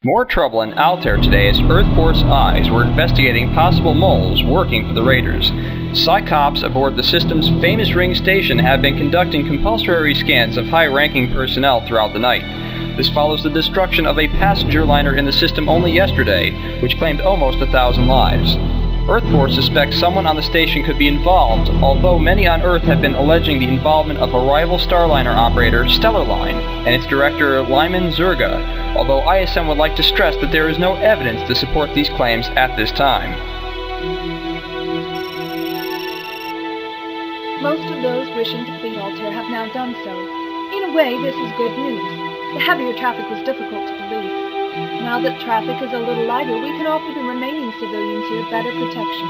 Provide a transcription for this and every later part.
More trouble in Altair today as Earth Force eyes were investigating possible moles working for the Raiders. Psychops aboard the system's famous ring station have been conducting compulsory scans of high-ranking personnel throughout the night. This follows the destruction of a passenger liner in the system only yesterday, which claimed almost 1,000 lives. Earth Force suspects someone on the station could be involved, although many on Earth have been alleging the involvement of a rival Starliner operator, Stellar Line, and its director, Lyman Zerga, although ISM would like to stress that there is no evidence to support these claims at this time. Most of those wishing to flee Altair have now done so. In a way, this is good news. The heavier traffic was difficult to police. Now that traffic is a little lighter, we can offer the remaining civilians here better protection.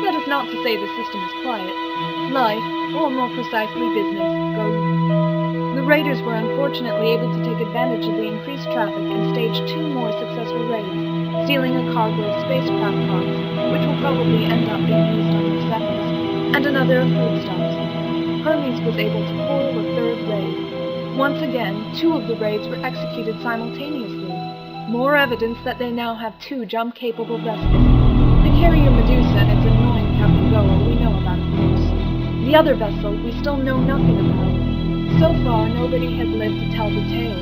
That is not to say the system is quiet. Life, or more precisely business, goes. The Raiders were unfortunately able to take advantage of the increased traffic and stage 2 more successful raids, stealing a cargo of spacecraft parts, which will probably end up being used on their settlers, and another of foodstuffs. Hermes was able to foil a third raid. Once again, 2 of the raids were executed simultaneously. More evidence that they now have 2 jump-capable vessels. The carrier Medusa and its annoying Captain Goa we know about, of course. The other vessel we still know nothing about. So far, nobody has lived to tell the tale.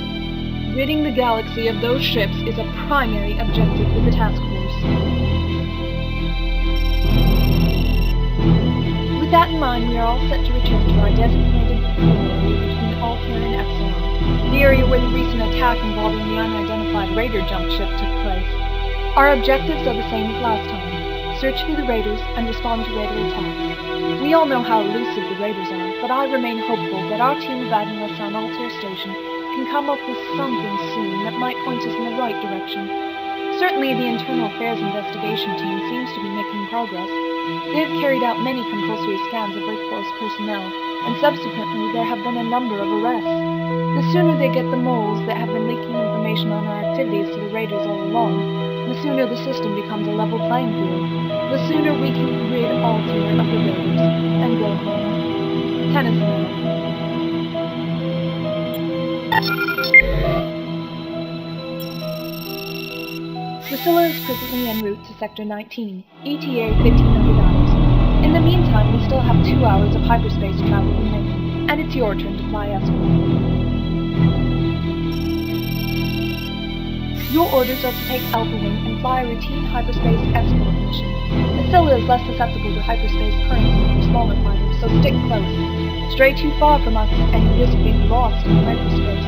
Ridding the galaxy of those ships is a primary objective for the task force. With that in mind, we are all set to return to our designated area between Altair and Epsilon, the area where the recent attack involving the unidentified Raider jump ship took place. Our objectives are the same as last time. Search for the Raiders and respond to Raider attacks. We all know how elusive the Raiders are, but I remain hopeful that our team of analysts on Altair Station can come up with something soon that might point us in the right direction. Certainly the Internal Affairs Investigation Team seems to be making progress. They have carried out many compulsory scans of Earth Force personnel, and subsequently there have been a number of arrests. The sooner they get the moles that have been leaking information on our activities to the Raiders all along, the sooner the system becomes a level playing field. The sooner we can rid Altair of the Raiders and go home. Tennyson. The Scylla is presently en route to Sector 19, ETA $1,500. In the meantime, we still have 2 hours of hyperspace travel remaining, and it's your turn to fly escort. Your orders are to take Alpha Wing and fly a routine hyperspace escort mission. The Scylla is less susceptible to hyperspace currents than smaller fighters, so stick close. Stray too far from us, and you risk being lost in hyperspace.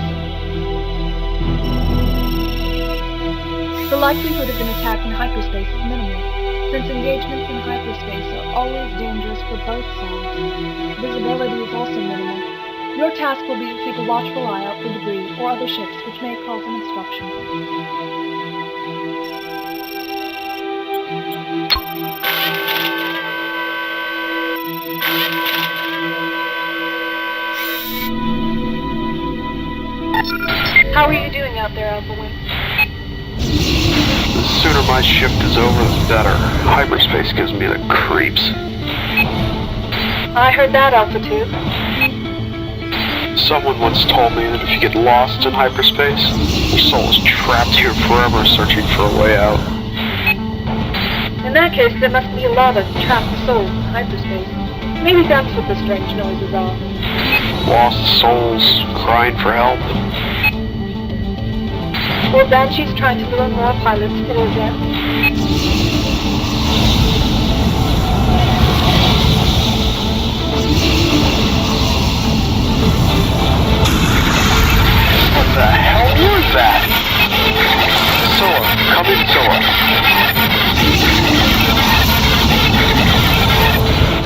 The likelihood of an attack in hyperspace is minimal, since engagements in hyperspace are always dangerous for both sides. Visibility is also minimal. Your task will be to keep a watchful eye out for debris or other ships which may cause an obstruction. How are you doing out there, Alpha Wing? The sooner my shift is over, the better. Hyperspace gives me the creeps. I heard that, Alpha 2. Someone once told me that if you get lost in hyperspace, your soul is trapped here forever searching for a way out. In that case, there must be a lot of trapped souls in hyperspace. Maybe that's what the strange noises are. Lost souls crying for help. Or banshees trying to lure more pilots to their death. What the hell was that? Scylla, come in, Scylla.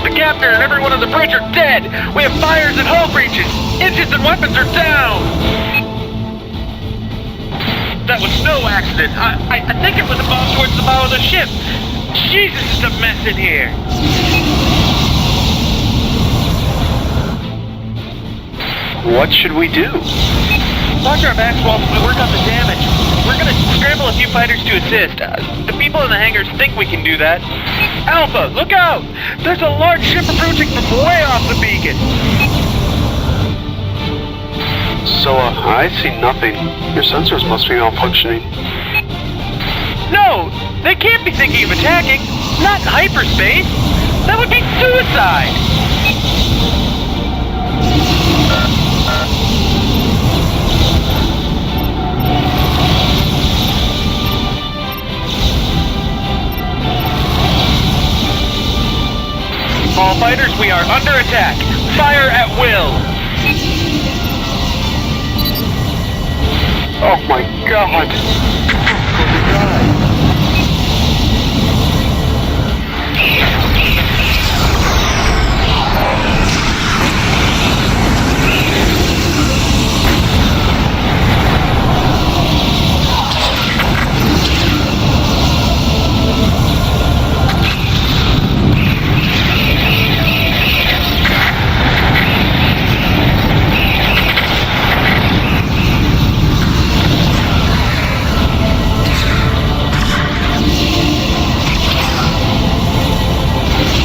The captain and everyone on the bridge are dead! We have fires and hull breaches! Engines and weapons are down! That was no accident. I think it was a bomb towards the bow of the ship. Jesus, it's a mess in here. What should we do? Dr. Maxwell, we work on the damage. We're gonna scramble a few fighters to assist. The people in the hangars think we can do that. Alpha, look out! There's a large ship approaching from way off the beacon. Scylla, I see nothing. Your sensors must be malfunctioning. No! They can't be thinking of attacking! Not in hyperspace! That would be suicide! All fighters, we are under attack! Fire at will! Oh my god!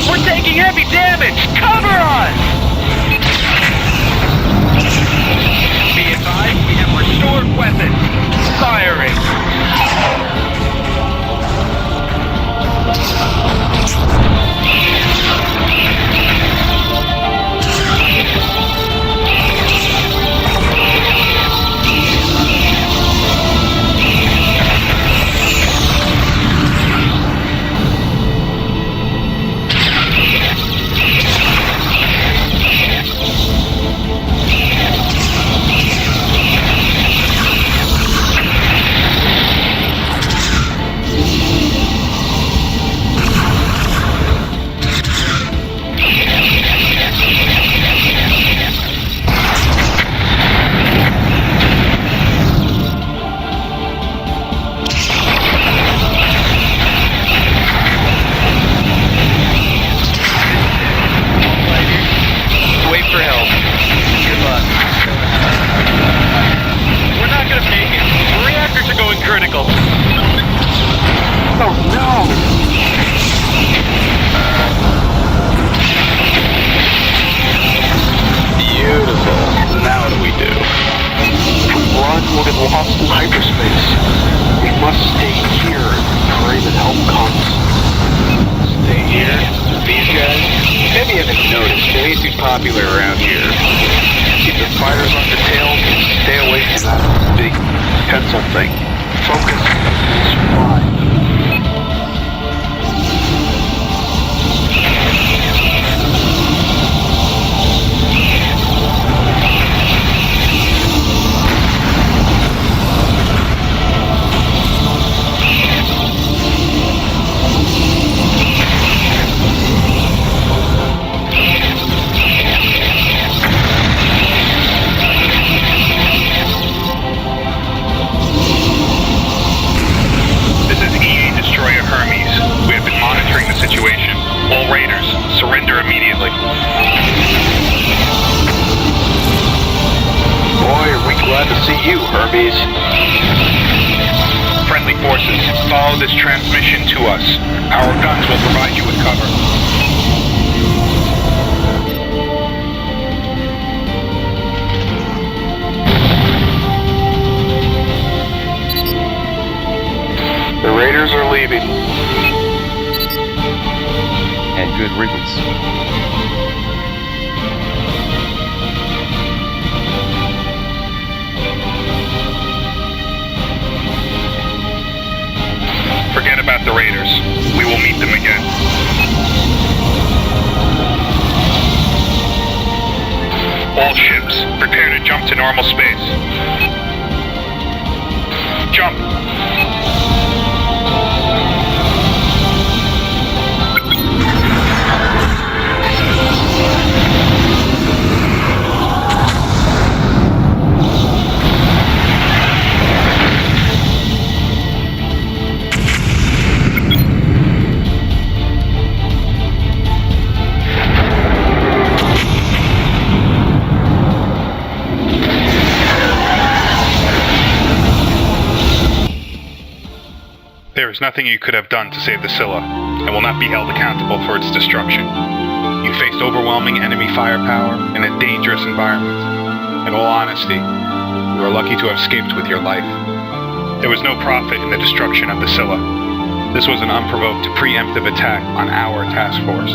We're taking heavy damage! Cover us! Be advised, we have restored weapons. Firing. Wait for help. Good luck. We're not gonna make it. The reactors are going critical. Oh no! Beautiful. Now what do we do? If we run, we'll get lost in hyperspace. We must stay here and pray that help comes. Stay here? These guys? Maybe you haven't noticed. They ain't too popular around here. Keep the fighters on the tail and stay away from that big pencil thing. Focus. Survive. This is EA Destroyer Hermes. We have been monitoring the situation. All raiders, surrender immediately. Boy, are we glad to see you, Hermes. Friendly forces, follow this transmission to us. Our guns will provide you with cover. The raiders are leaving. And good riddance. Forget about the raiders. We will meet them again. All ships, prepare to jump to normal space. Jump! There is nothing you could have done to save the Scylla, and will not be held accountable for its destruction. You faced overwhelming enemy firepower in a dangerous environment. In all honesty, you are lucky to have escaped with your life. There was no profit in the destruction of the Scylla. This was an unprovoked preemptive attack on our task force.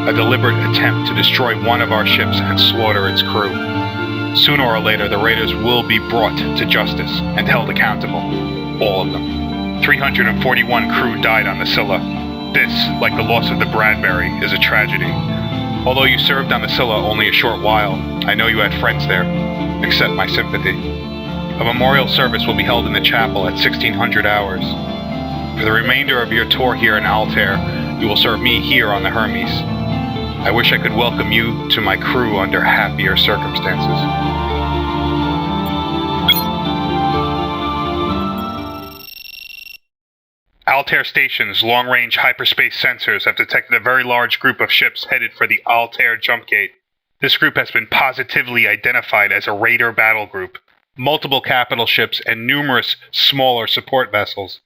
A deliberate attempt to destroy one of our ships and slaughter its crew. Sooner or later, the raiders will be brought to justice and held accountable. All of them. 341 crew died on the Scylla. This, like the loss of the Bradbury, is a tragedy. Although you served on the Scylla only a short while, I know you had friends there. Accept my sympathy. A memorial service will be held in the chapel at 1600 hours. For the remainder of your tour here in Altair, you will serve me here on the Hermes. I wish I could welcome you to my crew under happier circumstances. Altair Station's long-range hyperspace sensors have detected a very large group of ships headed for the Altair jump gate. This group has been positively identified as a raider battle group, multiple capital ships, and numerous smaller support vessels.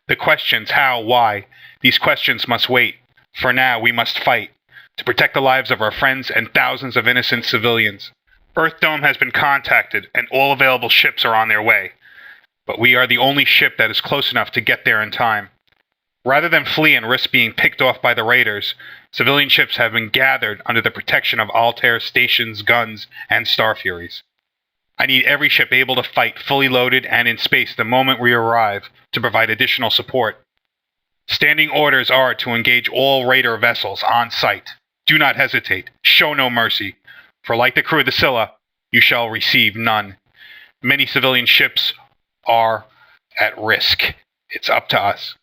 The questions how, why, these questions must wait. For now, we must fight to protect the lives of our friends and thousands of innocent civilians. Earth Dome has been contacted, and all available ships are on their way. But we are the only ship that is close enough to get there in time. Rather than flee and risk being picked off by the raiders, civilian ships have been gathered under the protection of Altair Station's guns and Star Furies. I need every ship able to fight fully loaded and in space the moment we arrive to provide additional support. Standing orders are to engage all raider vessels on site. Do not hesitate. Show no mercy. For like the crew of the Scylla, you shall receive none. Many civilian ships are at risk. It's up to us.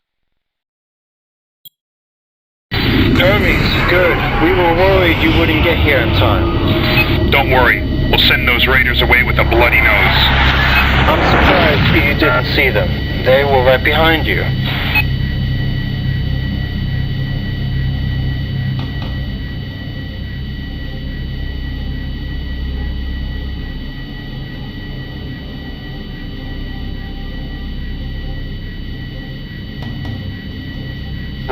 Hermes, good. We were worried you wouldn't get here in time. Don't worry. We'll send those raiders away with a bloody nose. I'm surprised you didn't see them. They were right behind you.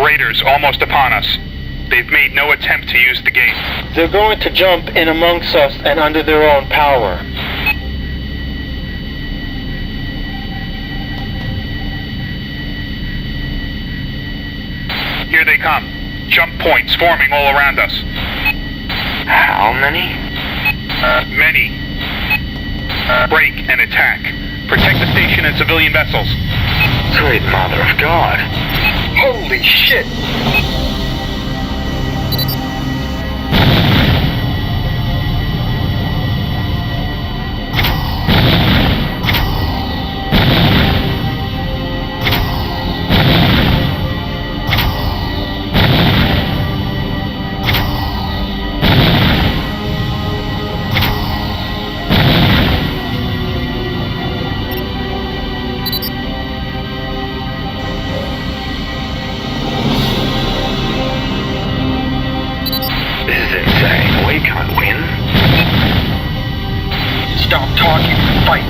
Raiders almost upon us. They've made no attempt to use the gate. They're going to jump in amongst us and under their own power. Here they come. Jump points forming all around us. How many? Many. Break and attack. Protect the station and civilian vessels. Great Mother of God. Holy shit! Stop talking. Fight.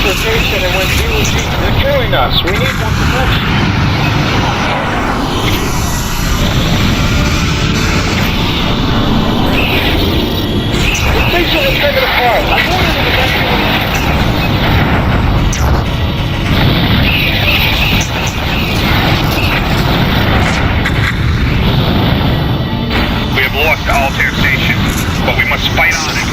Location and when they're killing us. We need more protection. The station is taken apart. I'm going to the next one. We have lost Altair Station, but we must fight on.